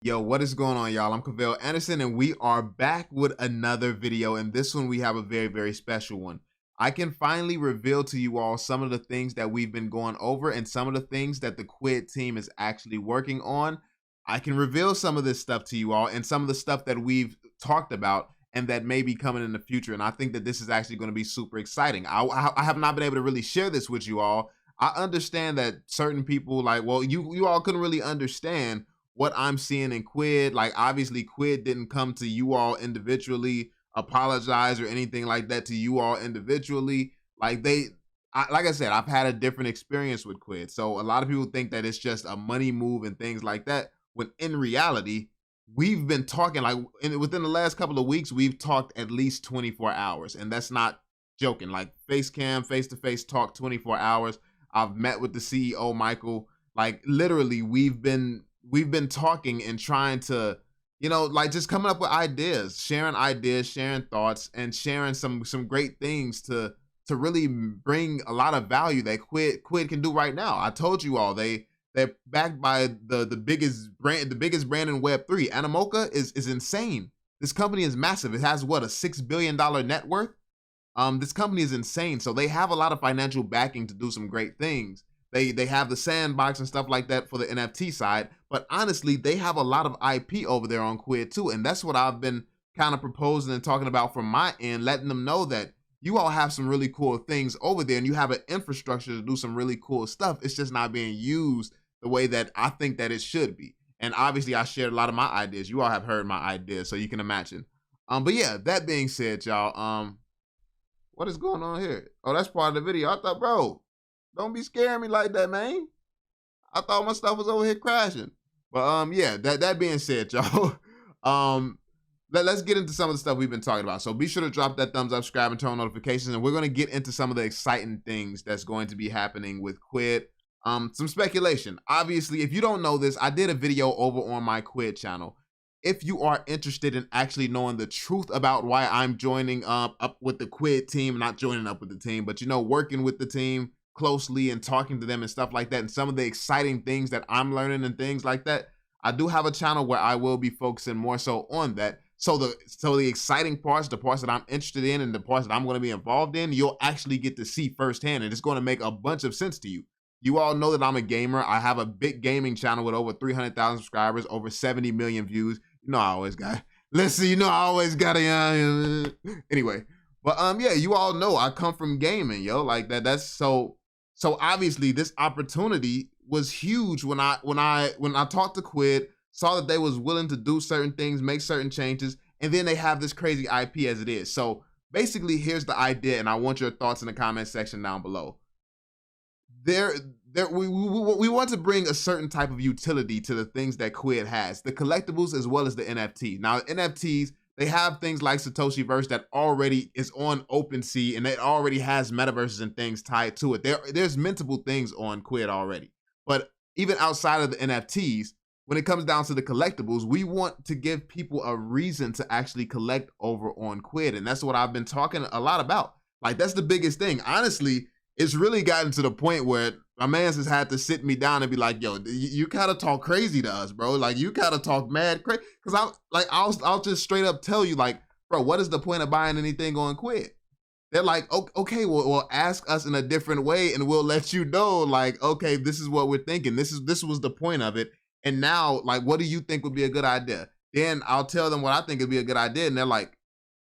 Yo, what is going on, y'all? I'm Cavell Anderson, and we are back with another video. And this one, we have a very, very special one. I can finally reveal to you all some of the things that we've been going over and some of the things that the Quidd team is actually working on. I can reveal some of this stuff to you all and some of the stuff that we've talked about and that may be coming in the future. And I think that this is actually going to be super exciting. I have not been able to really share this with you all. I understand that certain people you all couldn't really understand what I'm seeing in Quidd. Like, obviously Quidd didn't come to you all individually, apologize or anything like that to you all individually. Like I said, I've had a different experience with Quidd. So a lot of people think that it's just a money move and things like that, when in reality, we've been talking within the last couple of weeks, we've talked at least 24 hours. And that's not joking. Like face-to-face talk 24 hours. I've met with the CEO, Michael. Like, literally, we've been talking and trying to, just coming up with ideas, sharing thoughts, and sharing some great things to really bring a lot of value that Quidd can do right now. I told you all they're backed by the biggest brand in Web3. Animoca is insane. This company is massive. It has what, a $6 billion net worth? This company is insane. So they have a lot of financial backing to do some great things. They have the sandbox and stuff like that for the NFT side, but honestly, they have a lot of IP over there on Quidd too, and that's what I've been kind of proposing and talking about from my end, letting them know that you all have some really cool things over there, and you have an infrastructure to do some really cool stuff. It's just not being used the way that I think that it should be. And obviously, I shared a lot of my ideas. You all have heard my ideas, so you can imagine. But yeah, that being said, y'all, what is going on here? Oh, that's part of the video. I thought, bro, don't be scaring me like that, man. I thought my stuff was over here crashing. But yeah, that being said, y'all, let's get into some of the stuff we've been talking about. So be sure to drop that thumbs up, subscribe, and turn on notifications. And we're going to get into some of the exciting things that's going to be happening with Quidd. Some speculation. Obviously, if you don't know this, I did a video over on my Quidd channel. If you are interested in actually knowing the truth about why I'm joining up with the Quidd team, not joining up with the team, but working with the team closely and talking to them and stuff like that, and some of the exciting things that I'm learning and things like that, I do have a channel where I will be focusing more so on that. So the exciting parts, the parts that I'm interested in and the parts that I'm going to be involved in, you'll actually get to see firsthand, and it's going to make a bunch of sense to you. You all know that I'm a gamer. I have a big gaming channel with over 300,000 subscribers, over 70 million views. I always got, I always got a, anyway. But yeah, you all know I come from gaming, yo. Like that's so obviously this opportunity was huge when I talked to Quidd, saw that they was willing to do certain things, make certain changes, and then they have this crazy IP as it is. So basically, here's the idea, and I want your thoughts in the comment section down below. We want to bring a certain type of utility to the things that Quidd has, the collectibles as well as the NFT. Now, NFTs, they have things like Satoshiverse that already is on OpenSea, and it already has metaverses and things tied to it. There's mintable things on Quidd already. But even outside of the NFTs, when it comes down to the collectibles, we want to give people a reason to actually collect over on Quidd. And that's what I've been talking a lot about. Like, that's the biggest thing. Honestly, it's really gotten to the point where my man has had to sit me down and be like, yo, you kind of talk crazy to us, bro. Like, you kind of talk mad crazy. Because I'll just straight up tell you, like, bro, what is the point of buying anything on Quidd? They're like, okay, well, ask us in a different way and we'll let you know, like, okay, this is what we're thinking. This was the point of it. And now, like, what do you think would be a good idea? Then I'll tell them what I think would be a good idea. And they're like,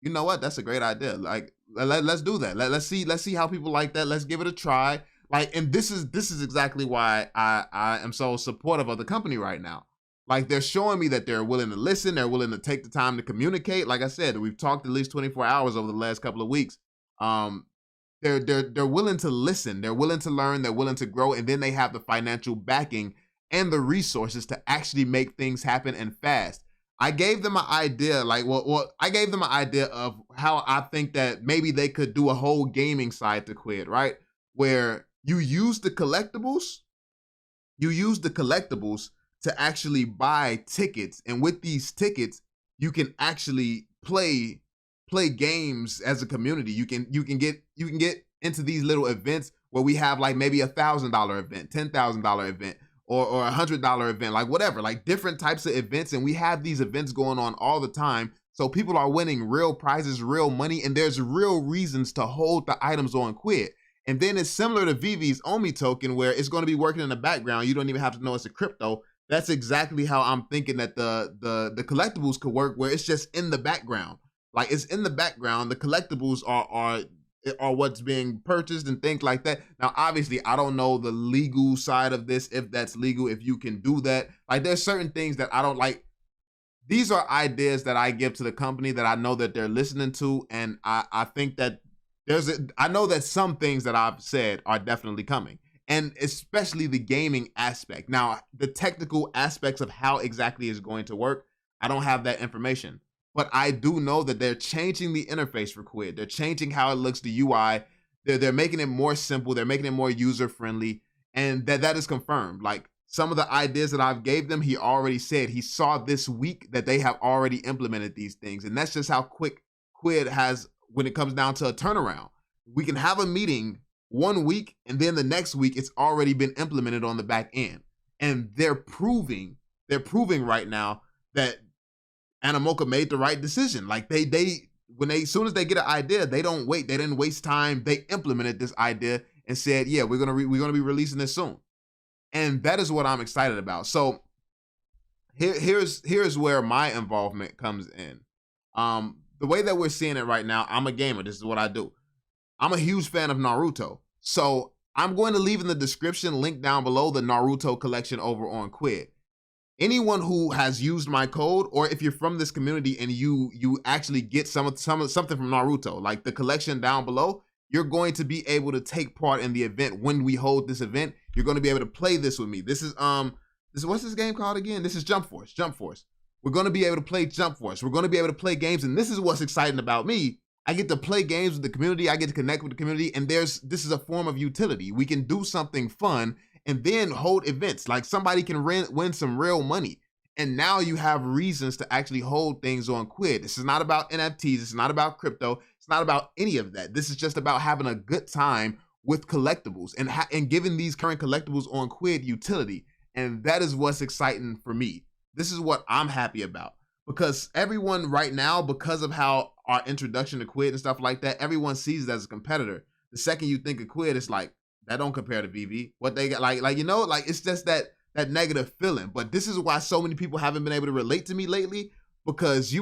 you know what? That's a great idea. Like, let's do that. Let's see how people like that. Let's give it a try. Like, and this is exactly why I am so supportive of the company right now. Like, they're showing me that they're willing to listen. They're willing to take the time to communicate. Like I said, we've talked at least 24 hours over the last couple of weeks. They're willing to listen. They're willing to learn. They're willing to grow. And then they have the financial backing and the resources to actually make things happen and fast. I gave them an idea, I gave them an idea of how I think that maybe they could do a whole gaming side to Quidd, right? Where you use the collectibles to actually buy tickets. And with these tickets, you can actually play games as a community. You can get into these little events where we have like maybe $1,000 event, $10,000 event, or $100 event, like whatever, like different types of events. And we have these events going on all the time. So people are winning real prizes, real money, and there's real reasons to hold the items on Quidd. And then it's similar to Vivi's Omi token, where it's going to be working in the background. You don't even have to know it's a crypto. That's exactly how I'm thinking that the collectibles could work, where it's just in the background. Like it's in the background. The collectibles are what's being purchased and things like that. Now, obviously, I don't know the legal side of this, if that's legal, if you can do that. Like there's certain things that I don't like. These are ideas that I give to the company that I know that they're listening to. And I think that I know that some things that I've said are definitely coming, and especially the gaming aspect. Now, the technical aspects of how exactly it's going to work, I don't have that information, but I do know that they're changing the interface for Quidd. They're changing how it looks, the UI. They're making it more simple. They're making it more user-friendly, and that is confirmed. Like some of the ideas that I've gave them, he already said he saw this week that they have already implemented these things, and that's just how quick Quidd has when it comes down to a turnaround. We can have a meeting 1 week, and then the next week it's already been implemented on the back end. And they're proving right now that Animoca made the right decision. Like as soon as they get an idea, they don't wait. They didn't waste time. They implemented this idea and said, yeah, we're gonna be releasing this soon. And that is what I'm excited about. So here's where my involvement comes in. The way that we're seeing it right now, I'm a gamer. This is what I do. I'm a huge fan of Naruto. So I'm going to leave in the description, link down below, the Naruto collection over on Quidd. Anyone who has used my code, or if you're from this community and you actually get something from Naruto, like the collection down below, you're going to be able to take part in the event. When we hold this event, you're going to be able to play this with me. This is what's this game called again? This is Jump Force. Jump Force. We're going to be able to play Jump Force. We're going to be able to play games, and this is what's exciting about me. I get to play games with the community. I get to connect with the community, and this is a form of utility. We can do something fun and then hold events. Like somebody can win some real money, and now you have reasons to actually hold things on Quidd. This is not about NFTs. It's not about crypto. It's not about any of that. This is just about having a good time with collectibles and giving these current collectibles on Quidd utility, and that is what's exciting for me. This is what I'm happy about, because everyone right now, because of how our introduction to Quidd and stuff like that, everyone sees it as a competitor. The second you think of Quidd, it's like, that don't compare to VV. What they got, like it's just that negative feeling. But this is why so many people haven't been able to relate to me lately, because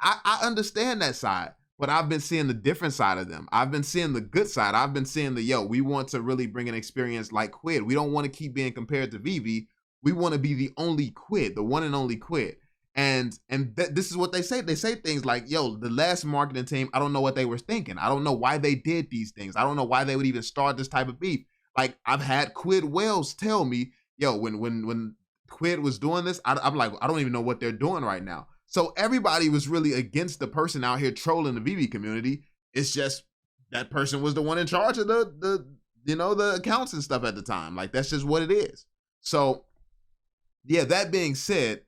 I understand that side, but I've been seeing the different side of them. I've been seeing the good side. I've been seeing we want to really bring an experience like Quidd. We don't want to keep being compared to VV. We want to be the only Quidd, the one and only Quidd. And this is what they say. They say things like, yo, the last marketing team, I don't know what they were thinking. I don't know why they did these things. I don't know why they would even start this type of beef. Like, I've had Quidd Wells tell me, yo, when Quidd was doing this, I'm like, I don't even know what they're doing right now. So everybody was really against the person out here trolling the VV community. It's just that person was the one in charge of the accounts and stuff at the time. Like, that's just what it is. So yeah, that being said,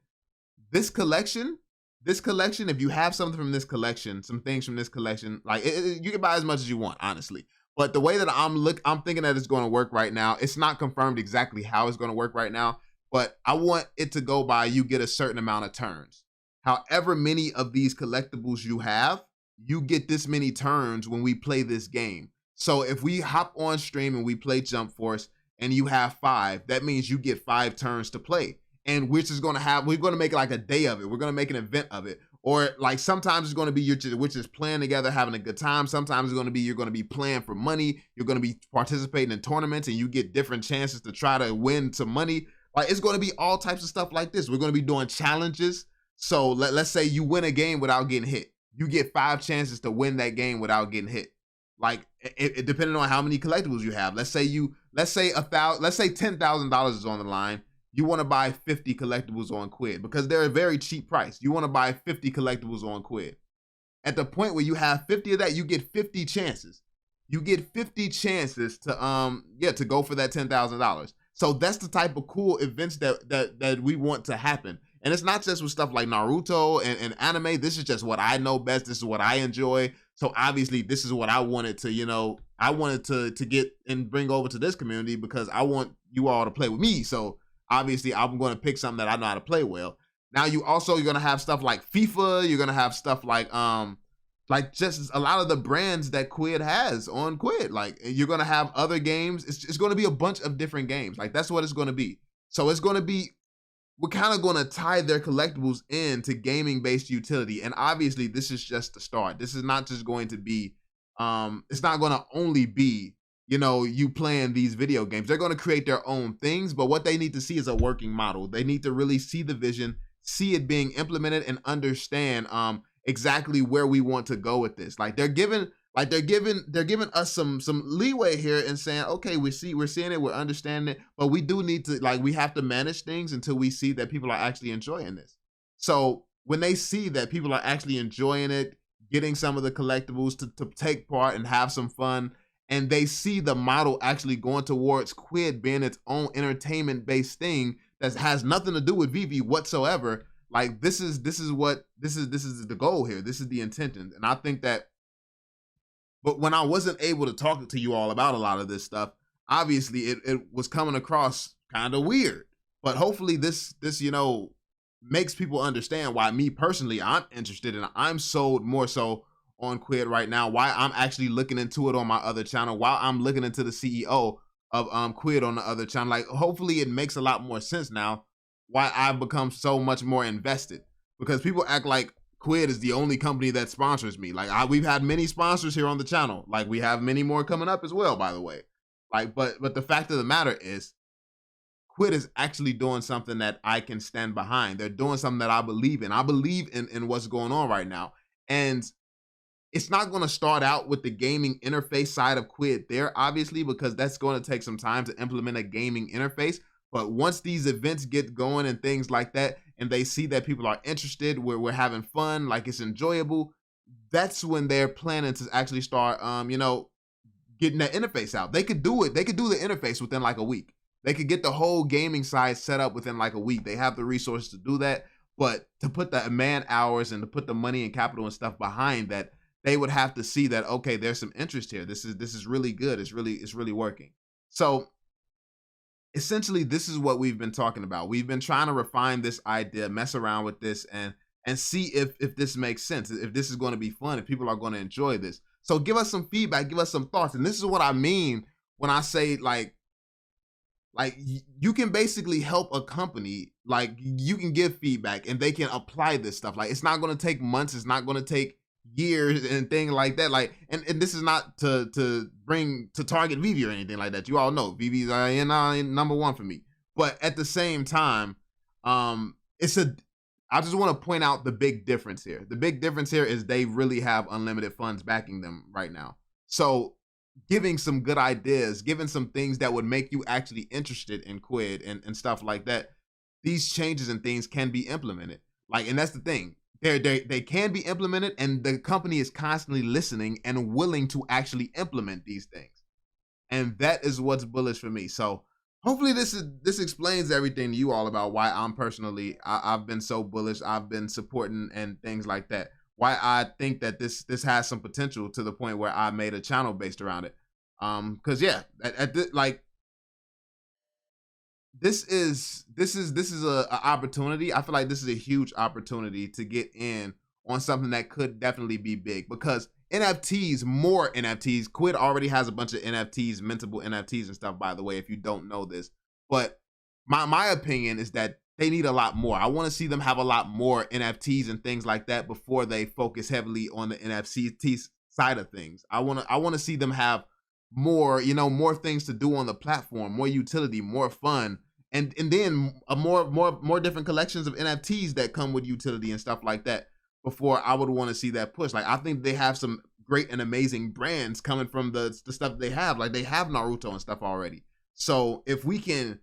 this collection, if you have something from this collection, some things from this collection, like you can buy as much as you want, honestly. But the way that I'm thinking that it's going to work right now, it's not confirmed exactly how it's going to work right now, but I want it to go by, you get a certain amount of turns. However many of these collectibles you have, you get this many turns when we play this game. So if we hop on stream and we play Jump Force and you have 5, that means you get 5 turns to play. And we're going to make like a day of it. We're going to make an event of it. Or like sometimes it's going to be we're just playing together, having a good time. Sometimes it's going to be, you're going to be playing for money. You're going to be participating in tournaments and you get different chances to try to win some money. Like, it's going to be all types of stuff like this. We're going to be doing challenges. So let's say you win a game without getting hit. You get 5 chances to win that game without getting hit. Like, it depending on how many collectibles you have. Let's say $10,000 is on the line. You want to buy 50 collectibles on Quidd because they're a very cheap price. You want to buy 50 collectibles on Quidd. At the point where you have 50 of that, you get 50 chances. You get 50 chances to go for that $10,000. So that's the type of cool events that we want to happen. And it's not just with stuff like Naruto and anime. This is just what I know best. This is what I enjoy. So obviously this is what I wanted to, to get and bring over to this community because I want you all to play with me. So obviously I'm going to pick something that I know how to play well. Now you're going to have stuff like FIFA. You're going to have stuff like just a lot of the brands that Quidd has on Quidd. Like you're going to have other games. It's going to be a bunch of different games. Like that's what it's going to be. So it's going to be, we're kind of going to tie their collectibles into gaming-based utility. And obviously this is just the start. This is not just going to be, it's not going to only be, you know, you playing these video games. They're going to create their own things, but what they need to see is a working model. They need to really see the vision, see it being implemented, and understand exactly where we want to go with this. Like they're giving us some leeway here and saying, okay, we're seeing it, we're understanding it, but we do need to, like, we have to manage things until we see that people are actually enjoying this. So when they see that people are actually enjoying it, getting some of the collectibles to take part and have some fun, and they see the model actually going towards Quidd being its own entertainment-based thing that has nothing to do with VV whatsoever, like this is the goal here. This is the intention. And I think that, but when I wasn't able to talk to you all about a lot of this stuff, obviously it was coming across kind of weird. But hopefully this, you know, makes people understand why me personally, I'm interested and I'm sold more so on Quidd right now, why I'm actually looking into it on my other channel, while I'm looking into the CEO of Quidd on the other channel. Like hopefully it makes a lot more sense now why I've become so much more invested, because people act like Quidd is the only company that sponsors me. Like we've had many sponsors here on the channel. Like we have many more coming up as well, by the way. Like, but the fact of the matter is, Quidd is actually doing something that I can stand behind. They're doing something that I believe in. I believe in what's going on right now. And it's not going to start out with the gaming interface side of Quidd there, obviously, because that's going to take some time to implement a gaming interface. But once these events get going and things like that, and they see that people are interested, we're having fun, like it's enjoyable, that's when they're planning to actually start, you know, getting that interface out. They could do it. They could do the interface within like a week. They could get the whole gaming side set up within like a week. They have the resources to do that. But to put the man hours and to put the money and capital and stuff behind that, they would have to see that, okay, there's some interest here. This is really good. It's really working. So essentially, this is what we've been talking about. We've been trying to refine this idea, mess around with this, and see if this makes sense, if this is going to be fun, if people are going to enjoy this. So give us some feedback, give us some thoughts. And this is what I mean when I say like you can basically help a company, like you can give feedback and they can apply this stuff. Like it's not going to take months, it's not going to take years and things like that. Like, and this is not to bring to target VV or anything like that. You all know VV's number one for me. But at the same time, I just want to point out the big difference here. The big difference here is they really have unlimited funds backing them right now. So giving some good ideas, giving some things that would make you actually interested in Quidd and stuff like that, these changes and things can be implemented. Like, and that's the thing. They can be implemented, and the company is constantly listening and willing to actually implement these things. And that is what's bullish for me. So hopefully this explains everything to you all about why I'm personally, I've been so bullish. I've been supporting and things like that. Why I think that this has some potential to the point where I made a channel based around it. Because yeah, this is a opportunity. I feel like this is a huge opportunity to get in on something that could definitely be big, because NFTs, more NFTs. Quidd already has a bunch of NFTs, mintable NFTs and stuff, by the way, if you don't know this. But my opinion is that they need a lot more. I want to see them have a lot more NFTs and things like that before they focus heavily on the NFT side of things. I want to see them have more, you know, more things to do on the platform, more utility, more fun, and then more different collections of NFTs that come with utility and stuff like that before I would want to see that push. Like I think they have some great and amazing brands coming from the stuff they have. Like they have Naruto and stuff already. So if we can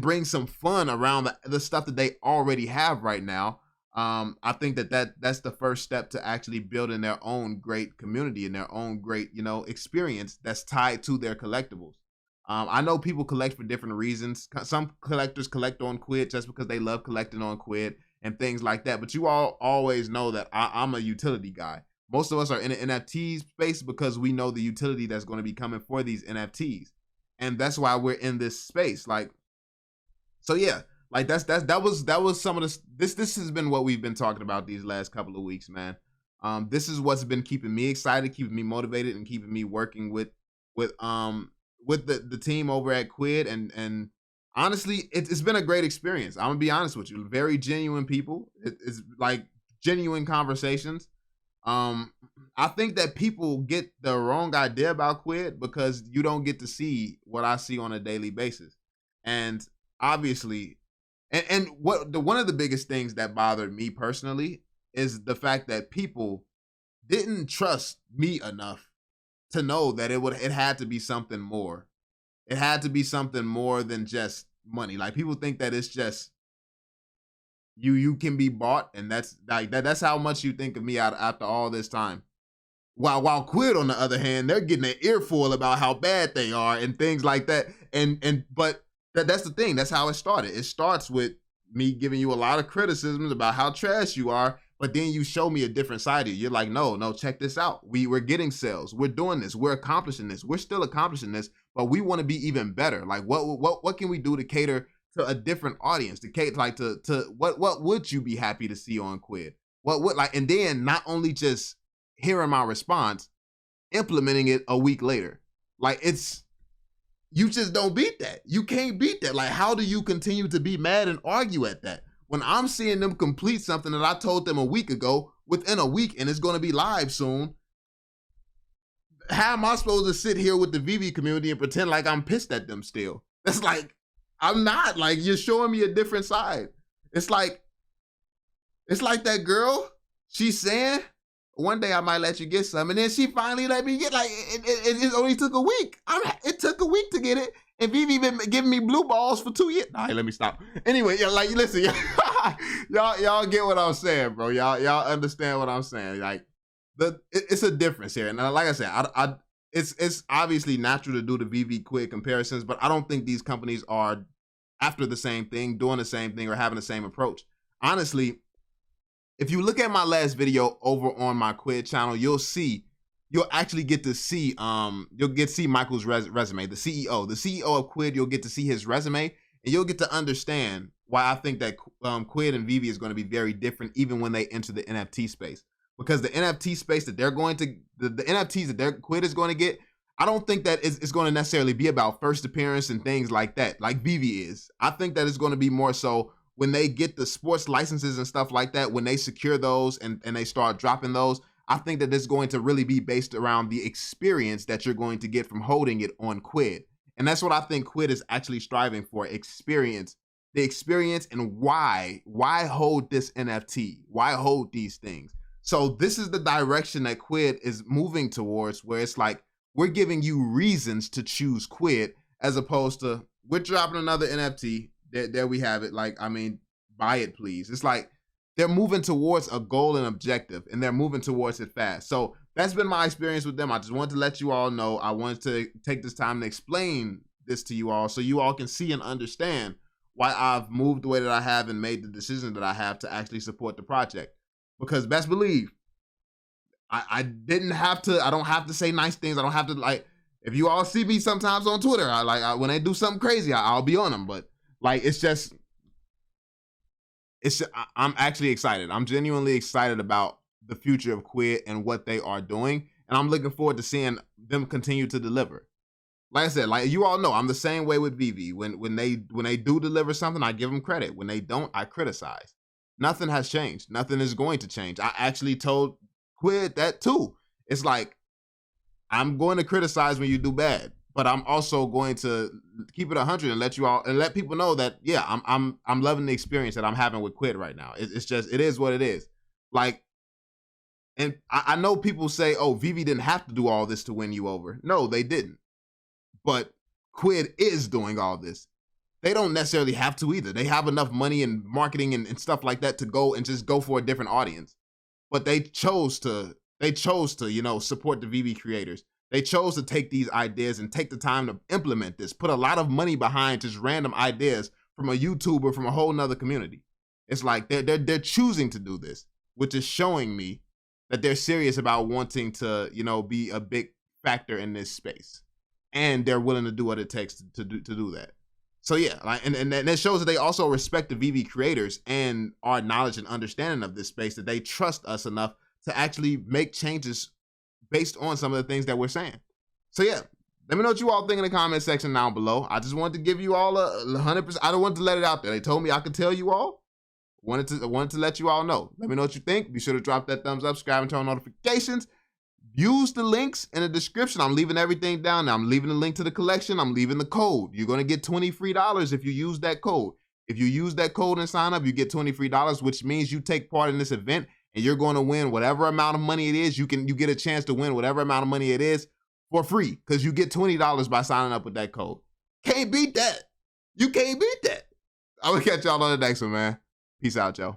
bring some fun around the stuff that they already have right now, I think that's the first step to actually building their own great community and their own great, you know, experience that's tied to their collectibles. I know people collect for different reasons. Some collectors collect on Quidd just because they love collecting on Quidd and things like that. But you all always know that I'm a utility guy. Most of us are in the NFT space because we know the utility that's going to be coming for these NFTs. And that's why we're in this space. Like, So yeah, like that was some of this has been what we've been talking about these last couple of weeks, man. This is what's been keeping me excited, keeping me motivated, and keeping me working with the team over at Quidd. And honestly, it's been a great experience. I'm gonna be honest with you. Very genuine people. It's like genuine conversations. I think that people get the wrong idea about Quidd because you don't get to see what I see on a daily basis. And obviously, and one of the biggest things that bothered me personally is the fact that people didn't trust me enough to know that it had to be something more. It had to be something more than just money. Like people think that it's just you can be bought, and that's like that's how much you think of me after all this time. While Quidd, on the other hand, they're getting an earful about how bad they are and things like that. But that's the thing. That's how it started. It starts with me giving you a lot of criticisms about how trash you are, but then you show me a different side of you. You're like, no, check this out. We're getting sales. We're doing this. We're accomplishing this. We're still accomplishing this, but we want to be even better. Like, what can we do to cater to a different audience? To cater like to what would you be happy to see on Quidd? What would like, and then not only just hearing my response, implementing it a week later. Like you just don't beat that. You can't beat that. Like, how do you continue to be mad and argue at that? When I'm seeing them complete something that I told them a week ago within a week and it's going to be live soon, how am I supposed to sit here with the VV community and pretend like I'm pissed at them still? That's like, I'm not. Like, you're showing me a different side. It's like that girl, she's saying, one day I might let you get some, and then she finally let me get, like, it only took a week. It took a week to get it, and Vivi been giving me blue balls for 2 years. All right, let me stop. Anyway, yeah, like, listen, y'all get what I'm saying, bro. Y'all understand what I'm saying. Like, it's a difference here, and like I said, it's obviously natural to do the VV Quidd comparisons, but I don't think these companies are after the same thing, doing the same thing, or having the same approach. Honestly, if you look at my last video over on my Quidd channel, you'll actually get to see Michael's resume, the CEO of Quidd. You'll get to see his resume, and you'll get to understand why I think that Quidd and Vivi is going to be very different, even when they enter the NFT space. Because the NFT space that they're going to, the NFTs that Quidd is going to get, I don't think that it's going to necessarily be about first appearance and things like that, like Vivi is. I think that it's going to be more so when they get the sports licenses and stuff like that, when they secure those and they start dropping those, I think that it's going to really be based around the experience that you're going to get from holding it on Quidd. And that's what I think Quidd is actually striving for, experience. The experience and why hold this NFT? Why hold these things? So this is the direction that Quidd is moving towards, where it's like, we're giving you reasons to choose Quidd, as opposed to, we're dropping another NFT. There we have it. Like, I mean, buy it, please. It's like they're moving towards a goal and objective, and they're moving towards it fast. So that's been my experience with them. I just wanted to let you all know. I wanted to take this time to explain this to you all, so you all can see and understand why I've moved the way that I have and made the decision that I have to actually support the project. Because best believe, I don't have to say nice things. I don't have to, like, if you all see me sometimes on Twitter, when they do something crazy, I'll be on them. But like, I'm actually excited. I'm genuinely excited about the future of Quidd and what they are doing. And I'm looking forward to seeing them continue to deliver. Like I said, like you all know, I'm the same way with Vivi. When they do deliver something, I give them credit. When they don't, I criticize. Nothing has changed. Nothing is going to change. I actually told Quidd that too. It's like, I'm going to criticize when you do bad, but I'm also going to keep it 100 and let people know that, yeah, I'm loving the experience that I'm having with Quidd right now. It's just, it is what it is. Like, and I know people say, oh, Vivi didn't have to do all this to win you over. No, they didn't. But Quidd is doing all this. They don't necessarily have to either. They have enough money and marketing and stuff like that to go and just go for a different audience. But they chose to, support the VV creators. They chose to take these ideas and take the time to implement this, put a lot of money behind just random ideas from a YouTuber from a whole nother community. It's like they're choosing to do this, which is showing me that they're serious about wanting to, be a big factor in this space. And they're willing to do what it takes to do that. So yeah, like, and it shows that they also respect the VV creators and our knowledge and understanding of this space, that they trust us enough to actually make changes based on some of the things that we're saying. So yeah, let me know what you all think in the comment section down below. I just wanted to give you all 100%. I don't want to let it out there. They told me I could tell you all. Wanted to let you all know. Let me know what you think. Be sure to drop that thumbs up, subscribe, and turn on notifications. Use the links in the description. I'm leaving everything down there. I'm leaving the link to the collection. I'm leaving the code. You're going to get $20 free if you use that code. If you use that code and sign up, you get $20 free, which means you take part in this event and you're going to win whatever amount of money it is. You get a chance to win whatever amount of money it is for free, because you get $20 by signing up with that code. Can't beat that. You can't beat that. I'm going to catch y'all on the next one, man. Peace out, y'all.